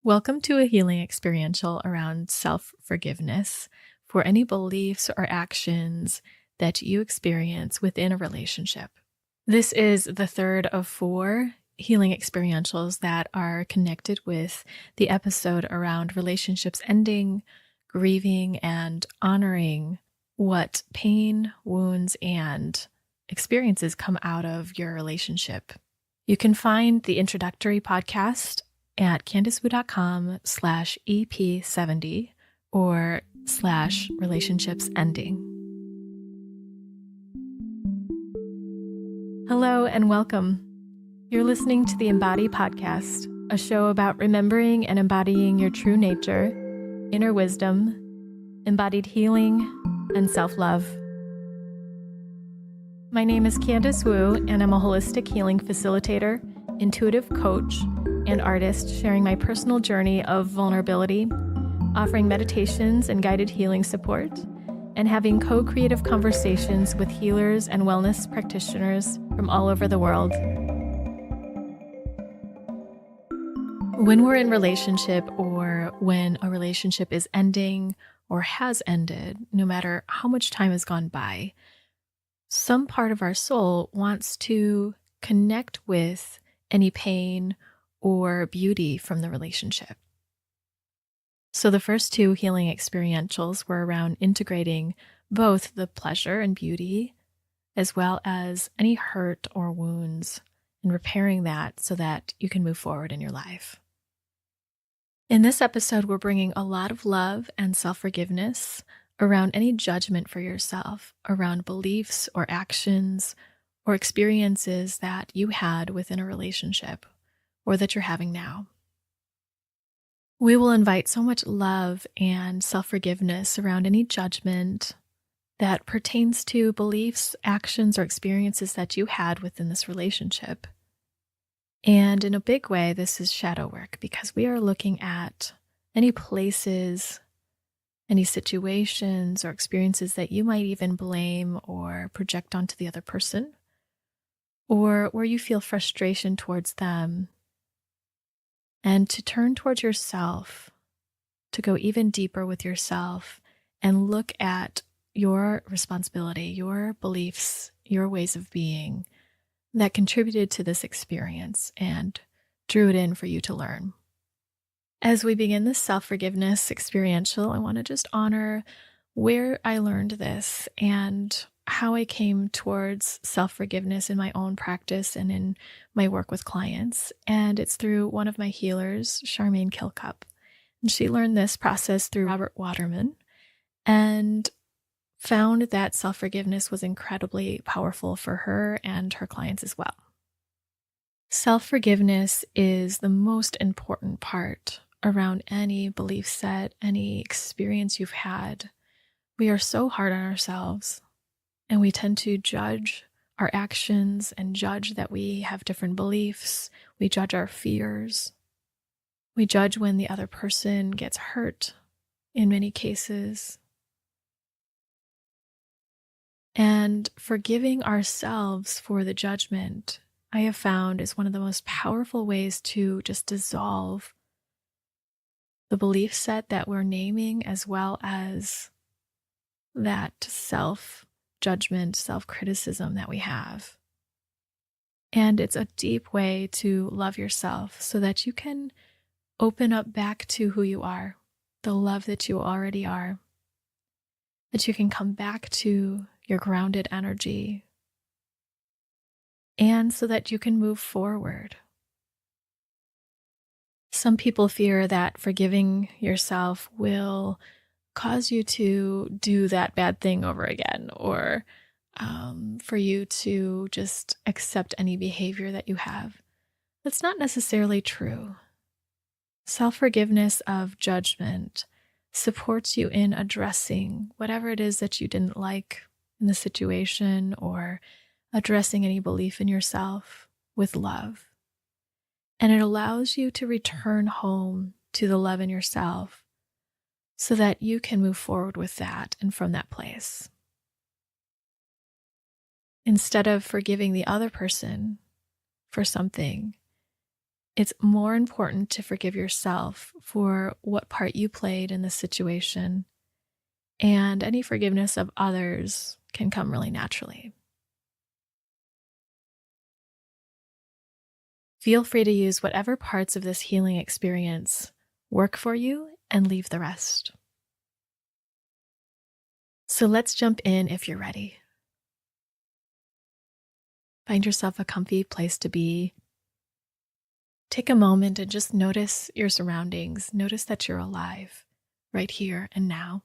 Welcome to a healing experiential around self-forgiveness for any beliefs or actions that you experience within a relationship. This is the third of 4 healing experientials that are connected with the episode around relationships ending, grieving, and honoring what pain, wounds, and experiences come out of your relationship. You can find the introductory podcast at candicewu.com/EP70 or /relationships-ending. Hello and welcome. You're listening to the Embody podcast, a show about remembering and embodying your true nature, inner wisdom, embodied healing, and self-love. My name is Candice Wu, and I'm a holistic healing facilitator, intuitive coach, and artist, sharing my personal journey of vulnerability, offering meditations and guided healing support, and having co-creative conversations with healers and wellness practitioners from all over the world. When we're in relationship, or when a relationship is ending or has ended, no matter how much time has gone by, some part of our soul wants to connect with any pain or beauty from the relationship. So the first 2 healing experientials were around integrating both the pleasure and beauty, as well as any hurt or wounds, and repairing that so that you can move forward in your life. In this episode, we're bringing a lot of love and self-forgiveness around any judgment for yourself, around beliefs or actions or experiences that you had within a relationship or that you're having now. We will invite so much love and self-forgiveness around any judgment that pertains to beliefs, actions, or experiences that you had within this relationship. And in a big way, this is shadow work, because we are looking at any places, any situations or experiences that you might even blame or project onto the other person, or where you feel frustration towards them, and to turn towards yourself, to go even deeper with yourself and look at your responsibility, your beliefs, your ways of being that contributed to this experience and drew it in for you to learn. As we begin this self-forgiveness experiential, I want to just honor where I learned this and how I came towards self-forgiveness in my own practice and in my work with clients. And it's through one of my healers, Charmayne. And she learned this process through Robert Waterman and found that self-forgiveness was incredibly powerful for her and her clients as well. Self-forgiveness is the most important part around any belief set, any experience you've had. We are so hard on ourselves, and we tend to judge our actions and judge that we have different beliefs. We judge our fears. We judge when the other person gets hurt in many cases. And forgiving ourselves for the judgment, I have found, is one of the most powerful ways to just dissolve the belief set that we're naming, as well as that self-judgment, self-criticism that we have. And it's a deep way to love yourself so that you can open up back to who you are, the love that you already are, that you can come back to your grounded energy, and so that you can move forward. Some people fear that forgiving yourself will cause you to do that bad thing over again, or for you to just accept any behavior that you have. That's not necessarily true. Self-forgiveness of judgment supports you in addressing whatever it is that you didn't like in the situation, or addressing any belief in yourself with love. And it allows you to return home to the love in yourself so that you can move forward with that and from that place. Instead of forgiving the other person for something, It's more important to forgive yourself for what part you played in the situation, and any forgiveness of others can come really naturally. Feel free to use whatever parts of this healing experience work for you and leave the rest. So let's jump in if you're ready. Find yourself a comfy place to be. Take a moment and just notice your surroundings. Notice that you're alive right here and now.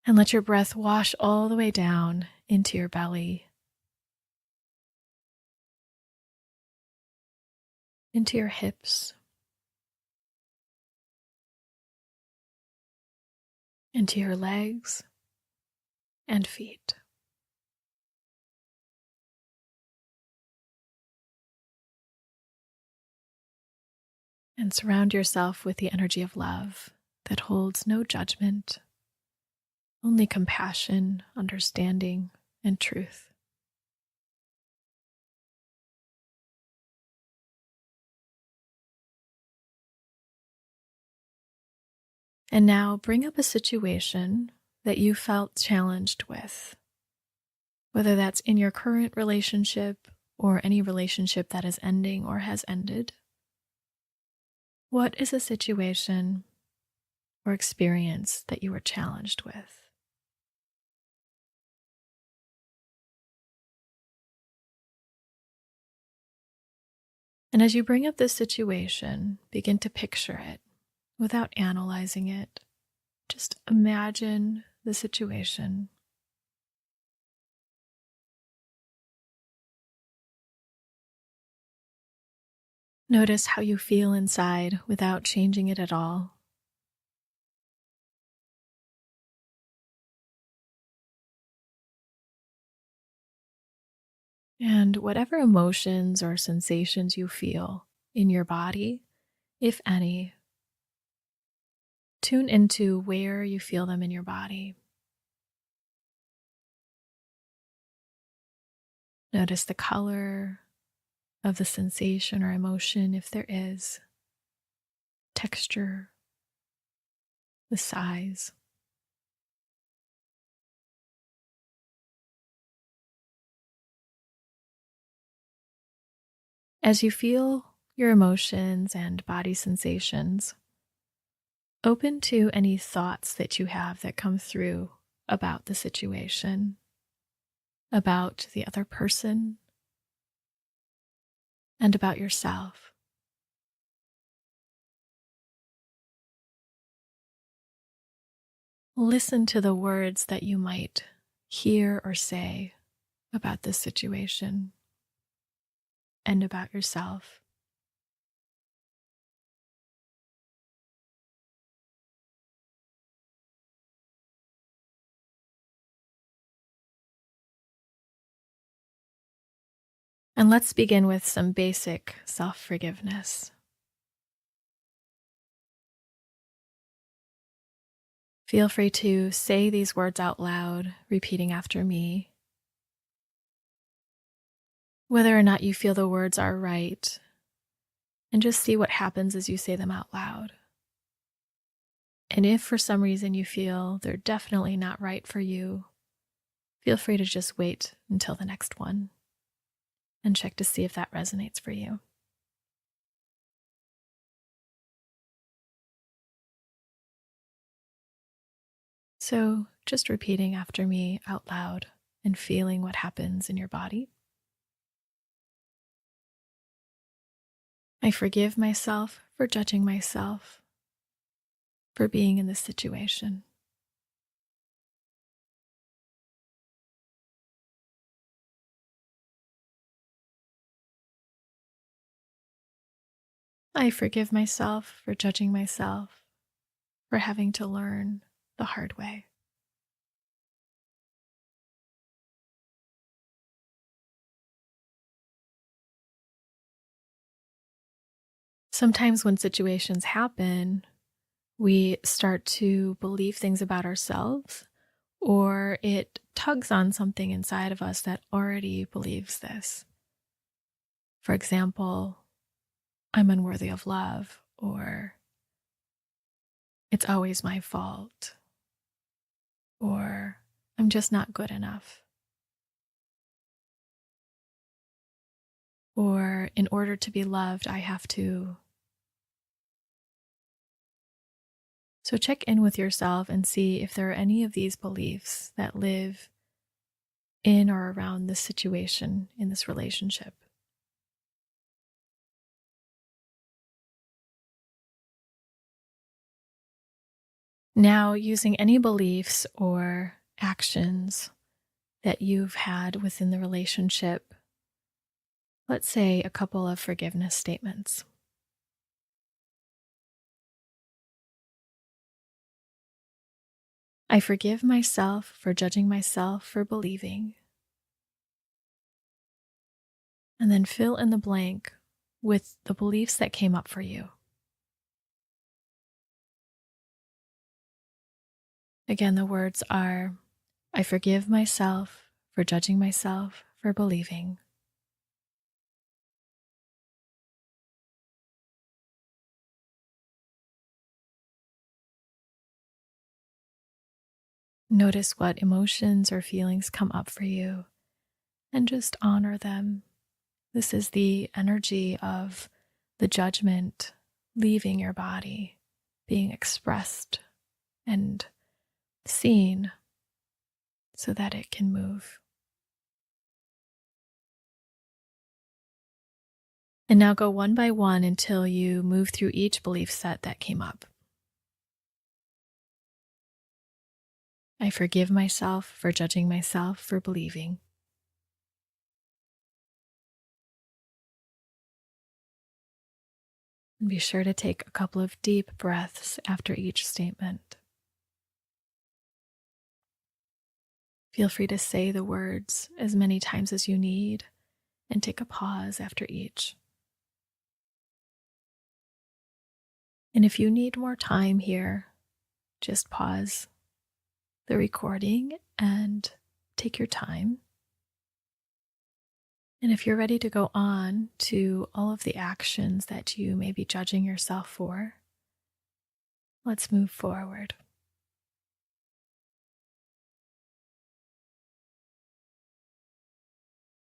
And let your breath wash all the way down into your belly, into your hips, into your legs and feet. And surround yourself with the energy of love that holds no judgment, only compassion, understanding, and truth. And now bring up a situation that you felt challenged with, whether that's in your current relationship or any relationship that is ending or has ended. What is a situation or experience that you were challenged with? And as you bring up this situation, begin to picture it without analyzing it. Just imagine the situation. Notice how you feel inside without changing it at all. And whatever emotions or sensations you feel in your body, if any, tune into where you feel them in your body. Notice the color of the sensation or emotion, if there is, texture, the size. As you feel your emotions and body sensations, open to any thoughts that you have that come through about the situation, about the other person, and about yourself. Listen to the words that you might hear or say about this situation and about yourself. And let's begin with some basic self-forgiveness. Feel free to say these words out loud, repeating after me. Whether or not you feel the words are right, and just see what happens as you say them out loud. And if for some reason you feel they're definitely not right for you, feel free to just wait until the next one and check to see if that resonates for you. So just repeating after me out loud and feeling what happens in your body. I forgive myself for judging myself for being in this situation. I forgive myself for judging myself for having to learn the hard way. Sometimes when situations happen, we start to believe things about ourselves or it tugs on something inside of us that already believes this. For example, I'm unworthy of love, or it's always my fault, or I'm just not good enough, or in order to be loved, I have to. So check in with yourself and see if there are any of these beliefs that live in or around this situation in this relationship. Now, using any beliefs or actions that you've had within the relationship, let's say a couple of forgiveness statements. I forgive myself for judging myself for believing. And then fill in the blank with the beliefs that came up for you. Again, the words are, I forgive myself for judging myself for believing. Notice what emotions or feelings come up for you and just honor them. This is the energy of the judgment leaving your body, being expressed and seen so that it can move. And now go one by one until you move through each belief set that came up. I forgive myself for judging myself for believing. And be sure to take a couple of deep breaths after each statement. Feel free to say the words as many times as you need and take a pause after each. And if you need more time here, just pause the recording and take your time. And if you're ready to go on to all of the actions that you may be judging yourself for, let's move forward.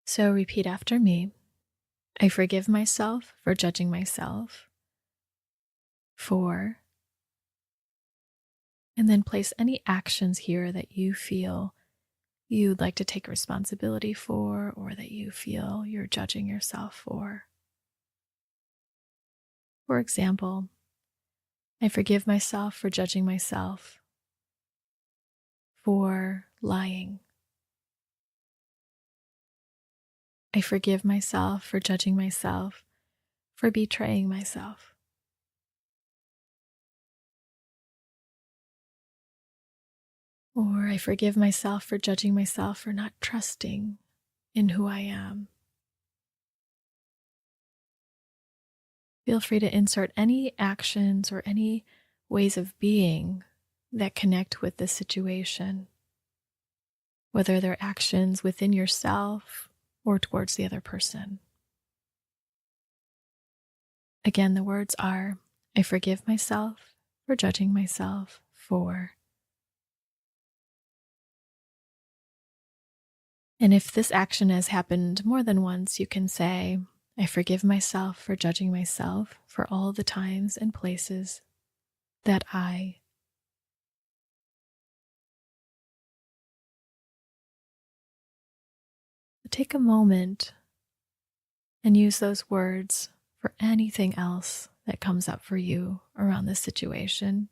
So repeat after me. I forgive myself for judging myself for, and then place any actions here that you feel you'd like to take responsibility for or that you feel you're judging yourself for. For example, I forgive myself for judging myself for lying. I forgive myself for judging myself for betraying myself. Or I forgive myself for judging myself for not trusting in who I am. Feel free to insert any actions or any ways of being that connect with this situation, whether they're actions within yourself or towards the other person. Again, the words are, I forgive myself for judging myself for. And if this action has happened more than once, you can say, I forgive myself for judging myself for all the times and places that I. Take a moment and use those words for anything else that comes up for you around this situation.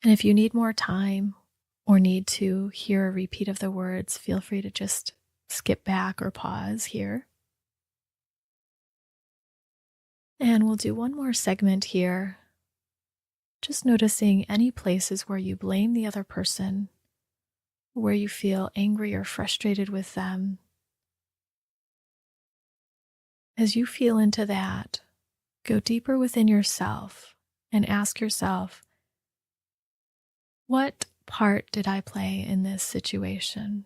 And if you need more time or need to hear a repeat of the words, feel free to just skip back or pause here. And we'll do one more segment here, just noticing any places where you blame the other person, where you feel angry or frustrated with them. As you feel into that, go deeper within yourself and ask yourself, what part did I play in this situation?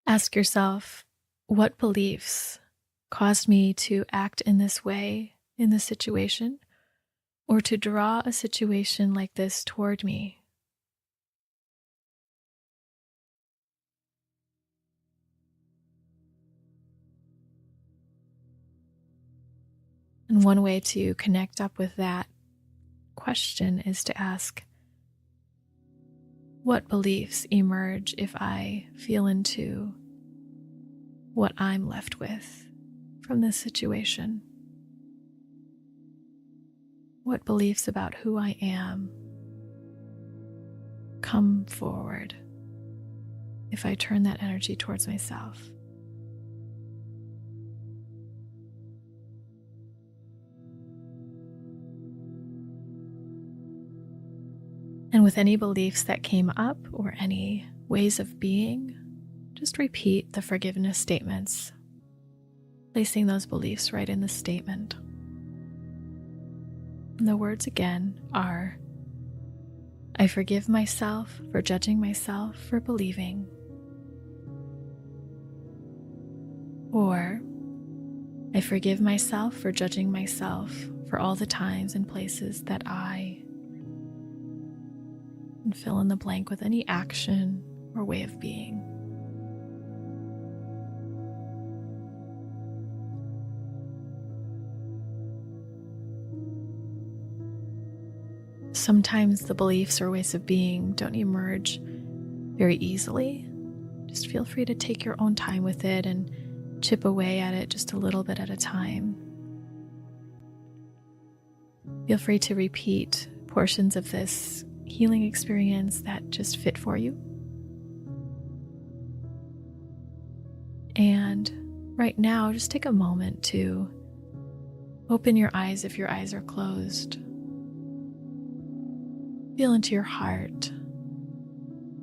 Ask yourself, what beliefs caused me to act in this way in this situation, or to draw a situation like this toward me? And one way to connect up with that question is to ask, what beliefs emerge if I feel into what I'm left with from this situation? What beliefs about who I am come forward if I turn that energy towards myself? And with any beliefs that came up or any ways of being, just repeat the forgiveness statements, placing those beliefs right in the statement. And the words again are, I forgive myself for judging myself for believing. Or, I forgive myself for judging myself for all the times and places that and fill in the blank with any action or way of being. Sometimes the beliefs or ways of being don't emerge very easily. Just feel free to take your own time with it and chip away at it just a little bit at a time. Feel free to repeat portions of this healing experience that just fit for you. And right now, just take a moment to open your eyes if your eyes are closed. Feel into your heart,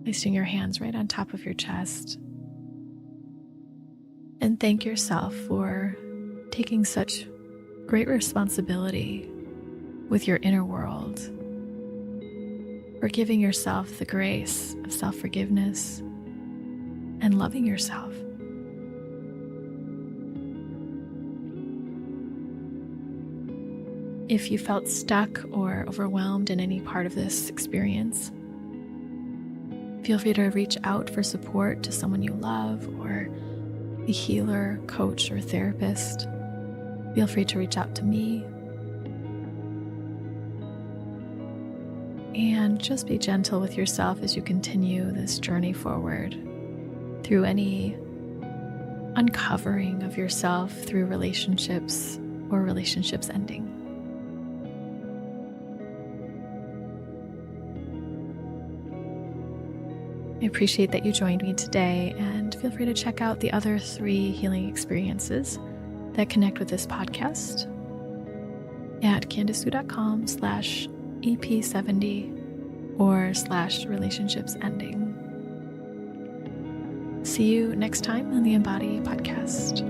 placing your hands right on top of your chest. And thank yourself for taking such great responsibility with your inner world, for giving yourself the grace of self-forgiveness and loving yourself. If you felt stuck or overwhelmed in any part of this experience, feel free to reach out for support to someone you love or a healer, coach, or therapist. Feel free to reach out to me. And just be gentle with yourself as you continue this journey forward through any uncovering of yourself through relationships or relationships ending. I appreciate that you joined me today, and feel free to check out the other 3 healing experiences that connect with this podcast at candicewu.com/EP70 or /relationshipsending. See you next time on the Embody podcast.